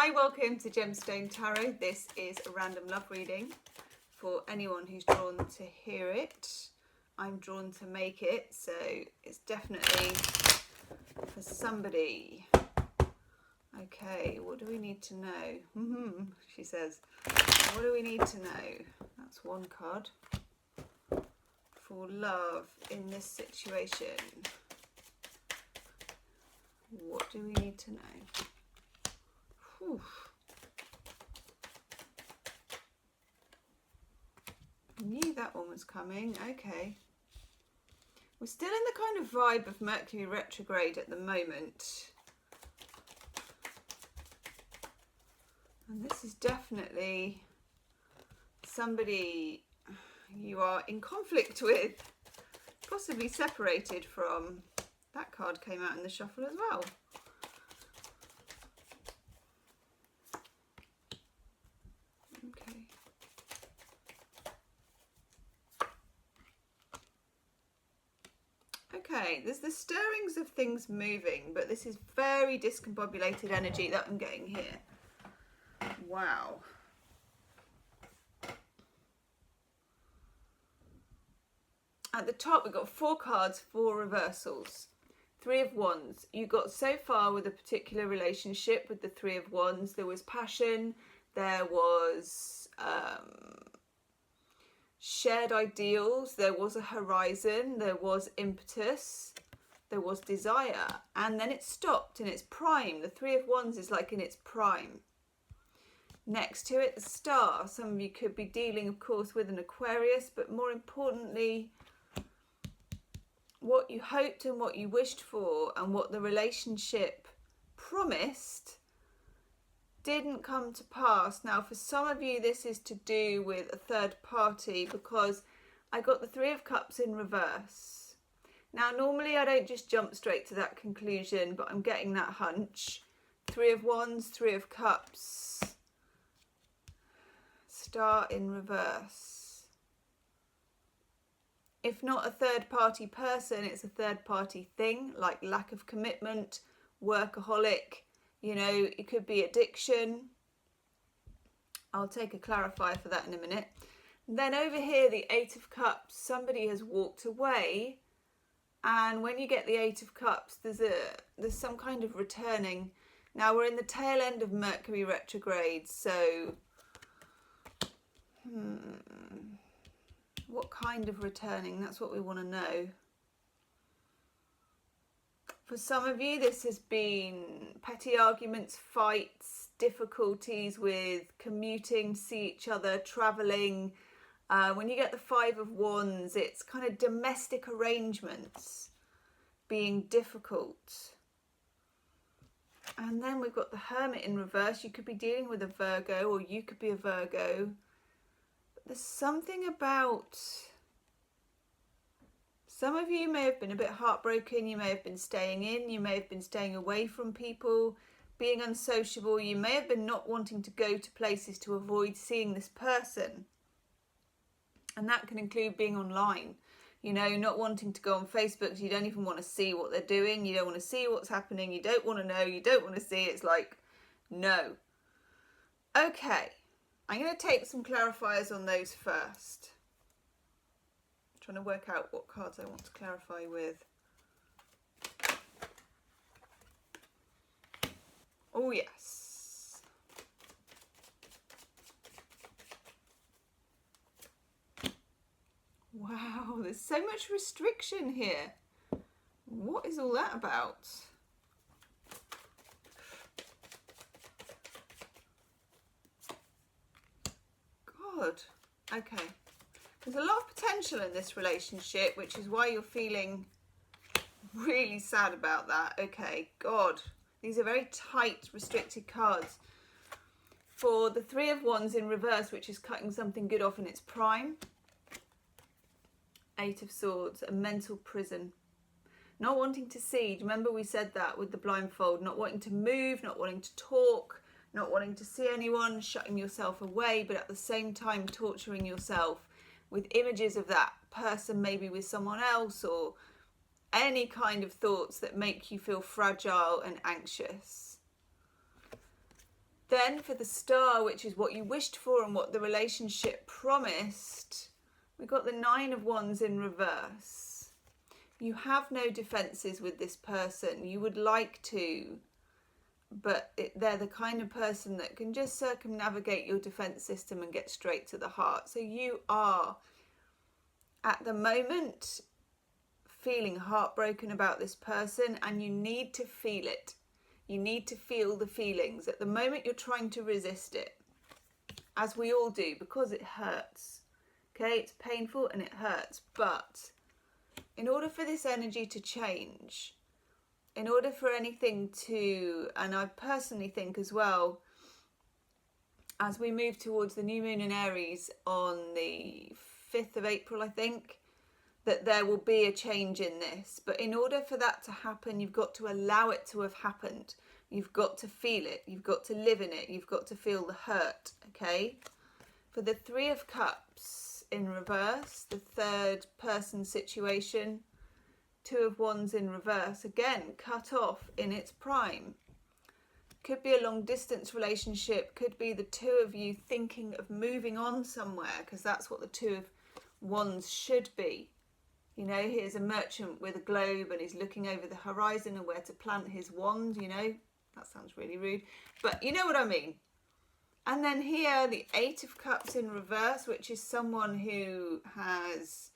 Hi, welcome to Gemstone Tarot. This is a random love reading for anyone who's drawn to hear it. I'm drawn to make it, so it's definitely for somebody. Okay, what do we need to know? She says, what do we need to know? That's one card. For love in this situation. What do we need to know? Whew. Knew that one was coming. Okay. We're still in the kind of vibe of Mercury retrograde at the moment. And this is definitely somebody you are in conflict with, possibly separated from. That card came out in the shuffle as well. Okay. Okay, there's the stirrings of things moving, but this is very discombobulated energy that I'm getting here. Wow. At the top, we've got 4 cards, 4 reversals. 3 of Wands. You got so far with a particular relationship with the 3 of Wands. There was passion, there was shared ideals, there was a horizon, there was impetus, there was desire, and then it stopped in its prime. The 3 of Wands is like in its prime. Next to it, the Star. Some of you could be dealing, of course, with an Aquarius, but more importantly, what you hoped and what you wished for and what the relationship promised didn't come to pass. Now, for some of you, this is to do with a third party, because I got the 3 of Cups in reverse. Now, normally I don't just jump straight to that conclusion, but I'm getting that hunch. 3 of Wands, 3 of Cups, Star in reverse. If not a third party person, it's a third party thing, like lack of commitment, workaholic, you know, it could be addiction. I'll take a clarifier for that in a minute. And then over here, the 8 of Cups, somebody has walked away. And when you get the 8 of Cups, there's some kind of returning. Now we're in the tail end of Mercury retrograde, so what kind of returning? That's what we want to know. For some of you, this has been petty arguments, fights, difficulties with commuting, see each other, travelling. When you get the 5 of Wands, it's kind of domestic arrangements being difficult. And then we've got the Hermit in reverse. You could be dealing with a Virgo, or you could be a Virgo. There's something about, some of you may have been a bit heartbroken, you may have been staying in, you may have been staying away from people, being unsociable, you may have been not wanting to go to places to avoid seeing this person. And that can include being online, you know, not wanting to go on Facebook because you don't even want to see what they're doing, you don't want to see what's happening, you don't want to know, you don't want to see, it's like, no. Okay. I'm going to take some clarifiers on those first. I'm trying to work out what cards I want to clarify with. Oh, yes. Wow, there's so much restriction here. What is all that about? God. Okay. There's a lot of potential in this relationship, which is why you're feeling really sad about that. Okay, God. These are very tight, restricted cards. For the 3 of Wands in reverse, which is cutting something good off in its prime. 8 of Swords, a mental prison. Not wanting to see. Do you remember we said that with the blindfold? Not wanting to move, not wanting to talk, not wanting to see anyone, shutting yourself away, but at the same time torturing yourself with images of that person, maybe with someone else, or any kind of thoughts that make you feel fragile and anxious. Then for the Star, which is what you wished for and what the relationship promised, we got the Nine of Wands in reverse. You have no defences with this person. You would like to, but they're the kind of person that can just circumnavigate your defence system and get straight to the heart. So you are, at the moment, feeling heartbroken about this person, and you need to feel it. You need to feel the feelings. At the moment, you're trying to resist it, as we all do, because it hurts. Okay, it's painful and it hurts. But in order for this energy to change, in order for anything to, and I personally think as well, as we move towards the new moon in Aries on the 5th of April, I think, that there will be a change in this. But in order for that to happen, you've got to allow it to have happened. You've got to feel it. You've got to live in it. You've got to feel the hurt, okay? For the Three of Cups in reverse, the third person situation, Two of Wands in reverse, again, cut off in its prime. Could be a long distance relationship, could be the two of you thinking of moving on somewhere, because that's what the Two of Wands should be. You know, here's a merchant with a globe and he's looking over the horizon and where to plant his wand, you know. That sounds really rude, but you know what I mean. And then here, the Eight of Cups in reverse, which is someone who has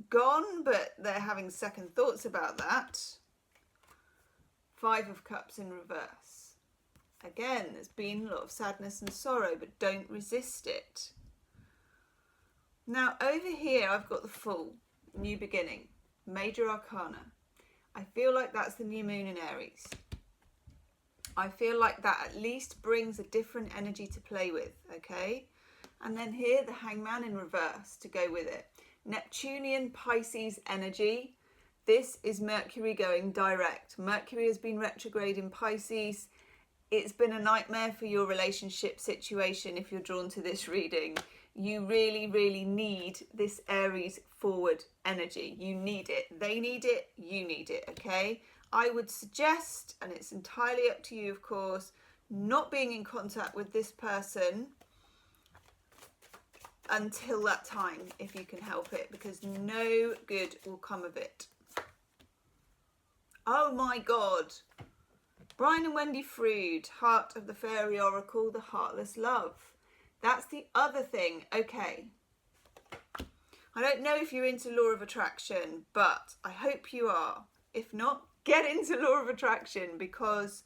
gone, but they're having second thoughts about that. Five of Cups in reverse. Again, there's been a lot of sadness and sorrow, but don't resist it. Now, over here, I've got the Fool. New beginning, major arcana. I feel like that's the new moon in Aries. I feel like that at least brings a different energy to play with, okay? And then here, the Hangman in reverse to go with it. Neptunian Pisces energy. This is Mercury going direct. Mercury has been retrograde in Pisces. It's been a nightmare for your relationship situation if you're drawn to this reading. You really, really need this Aries forward energy. You need it. They need it. You need it, okay? I would suggest, and it's entirely up to you, of course, not being in contact with this person until that time, if you can help it, because no good will come of it. Oh my God. Brian and Wendy Frood, Heart of the Fairy Oracle, the Heartless Love. That's the other thing. Okay. I don't know if you're into Law of Attraction, but I hope you are. If not, get into Law of Attraction, because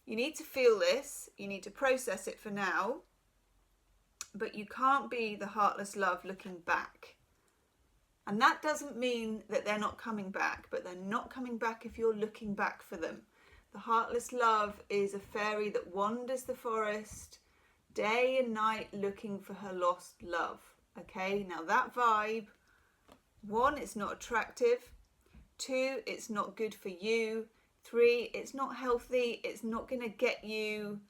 you need to feel this. You need to process it for now. But you can't be the heartless love looking back. And that doesn't mean that they're not coming back, but they're not coming back if you're looking back for them. The heartless love is a fairy that wanders the forest day and night looking for her lost love. Okay, now that vibe, 1, it's not attractive. 2, it's not good for you. 3, it's not healthy. It's not going to get you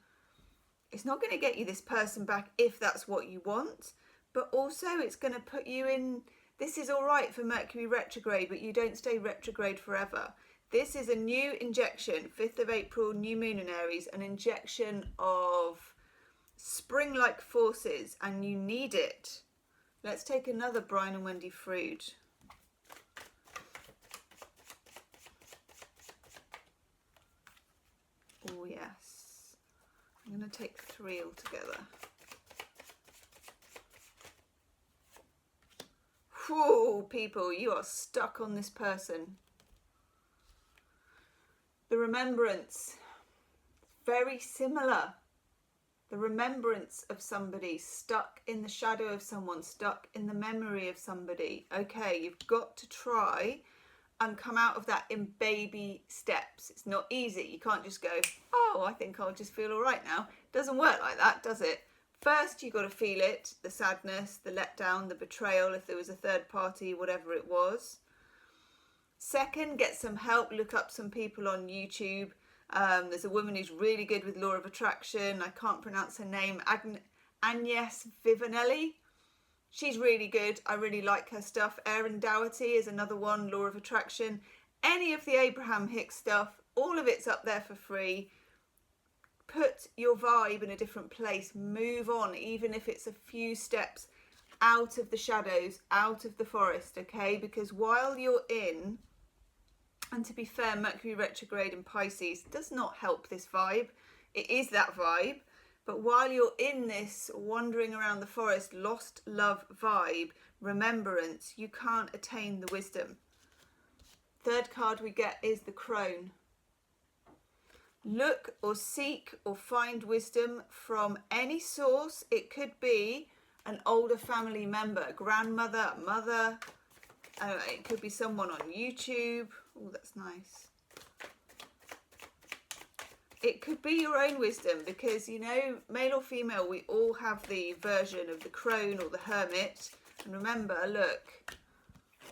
this person back if that's what you want. But also it's going to put you in, this is all right for Mercury retrograde, but you don't stay retrograde forever. This is a new injection, 5th of April, new moon in Aries, an injection of spring-like forces, and you need it. Let's take another Brian and Wendy Frood. Oh yes. I'm going to take 3 altogether. Whoa, people, you are stuck on this person. The remembrance, very similar. The remembrance of somebody, stuck in the shadow of someone, stuck in the memory of somebody. Okay, you've got to try and come out of that in baby steps. It's not easy. You can't just go, oh, I think I'll just feel all right now. It doesn't work like that, does it? First, you've got to feel it, the sadness, the letdown, the betrayal, if there was a third party, whatever it was. Second, get some help. Look up some people on YouTube. There's a woman who's really good with Law of Attraction. I can't pronounce her name. Agnes Vivanelli. She's really good. I really like her stuff. Erin Dougherty is another one, Law of Attraction. Any of the Abraham Hicks stuff, all of it's up there for free. put your vibe in a different place. Move on, even if it's a few steps out of the shadows, out of the forest, okay? Because while you're in, and to be fair, Mercury retrograde in Pisces does not help this vibe. It is that vibe. But while you're in this wandering around the forest, lost love vibe, remembrance, you can't attain the wisdom. Third card we get is the crone. Look or seek or find wisdom from any source. It could be an older family member, grandmother, mother. It could be someone on YouTube. Oh, that's nice. It could be your own wisdom because, you know, male or female, we all have the version of the crone or the hermit. And remember, look,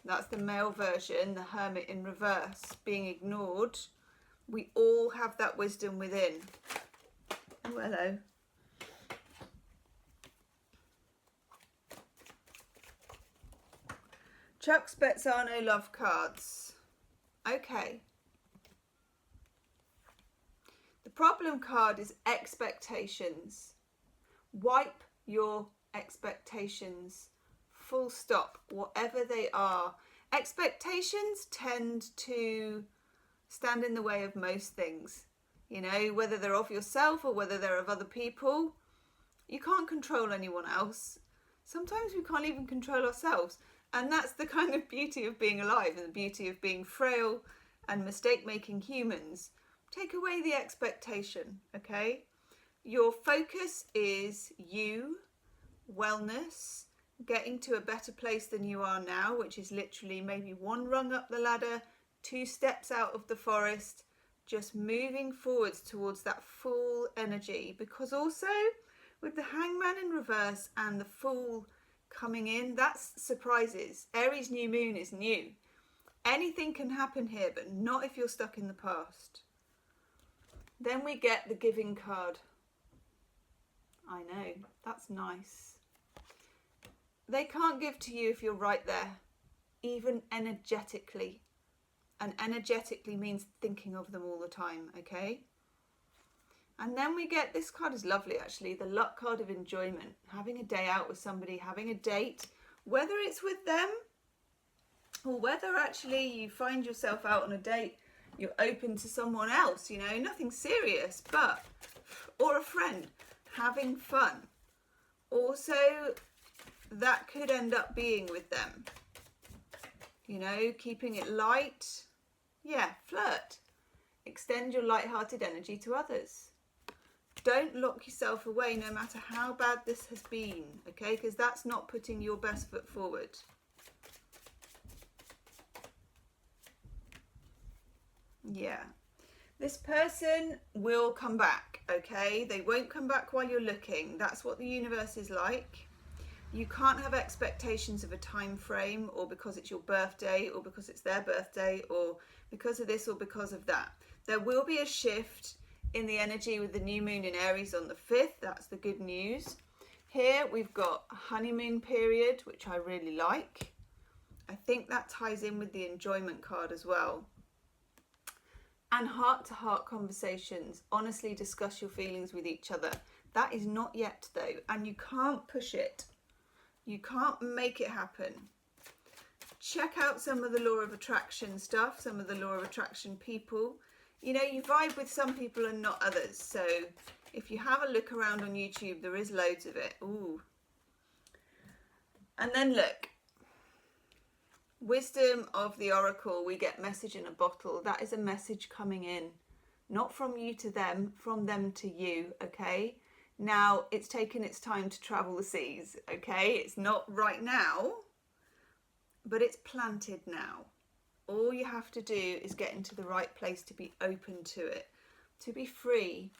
that's the male version, the hermit in reverse, being ignored. We all have that wisdom within. Oh, hello. Chuck Spezzano love cards. Okay. The problem card is expectations. Wipe your expectations. Full stop. Whatever they are. Expectations tend to stand in the way of most things. You know, whether they're of yourself or whether they're of other people. You can't control anyone else. Sometimes we can't even control ourselves. And that's the kind of beauty of being alive and the beauty of being frail and mistake-making humans. Take away the expectation, okay? Your focus is you, wellness, getting to a better place than you are now, which is literally maybe one rung up the ladder, 2 steps out of the forest, just moving forwards towards that full energy. Because also with the Hangman in reverse and the Fool coming in, that's surprises. Aries new moon is new. Anything can happen here, but not if you're stuck in the past. Then we get the Giving card. I know, that's nice. They can't give to you if you're right there, even energetically. And energetically means thinking of them all the time, okay? And then we get, this card is lovely actually, the Luck card of enjoyment. Having a day out with somebody, having a date, whether it's with them or whether actually you find yourself out on a date, you're open to someone else, you know, nothing serious, but, or a friend, having fun. Also, that could end up being with them. You know, keeping it light. Yeah, flirt. Extend your light-hearted energy to others. Don't lock yourself away no matter how bad this has been, okay? Because that's not putting your best foot forward. Yeah. This person will come back, okay? They won't come back while you're looking. That's what the universe is like. You can't have expectations of a time frame, or because it's your birthday, or because it's their birthday, or because of this or because of that. There will be a shift in the energy with the new moon in Aries on the 5th. That's the good news. Here we've got a honeymoon period, which I really like. I think that ties in with the enjoyment card as well. And heart-to-heart conversations. Honestly discuss your feelings with each other. That is not yet though, and you can't push it. You can't make it happen. Check out some of the law of attraction stuff, some of the law of attraction people. You know, you vibe with some people and not others. So if you have a look around on YouTube, there is loads of it. Ooh. And then look. Wisdom of the Oracle, we get message in a bottle. That is a message coming in. Not from you to them, from them to you, okay? Now, it's taken its time to travel the seas, okay? It's not right now, but it's planted now. All you have to do is get into the right place to be open to it, to be free,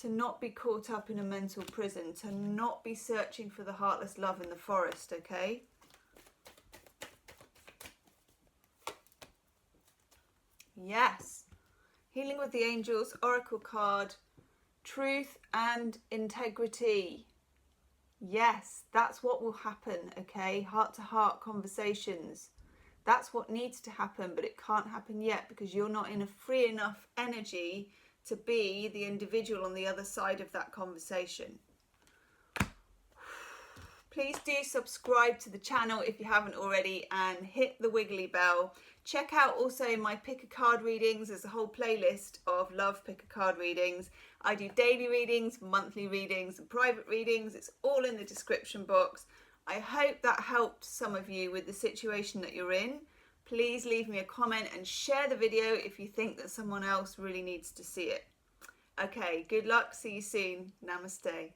to not be caught up in a mental prison, to not be searching for the heartless love in the forest, okay? Yes. Healing with the Angels, Oracle card, truth and integrity. Yes, that's what will happen, okay? Heart-to-heart conversations. That's what needs to happen, but it can't happen yet because you're not in a free enough energy to be the individual on the other side of that conversation. Please do subscribe to the channel if you haven't already, and hit the wiggly bell. Check out also my pick a card readings. There's a whole playlist of love pick a card readings. I do daily readings, monthly readings, and private readings. It's all in the description box. I hope that helped some of you with the situation that you're in. Please leave me a comment and share the video if you think that someone else really needs to see it. Okay, good luck. See you soon. Namaste.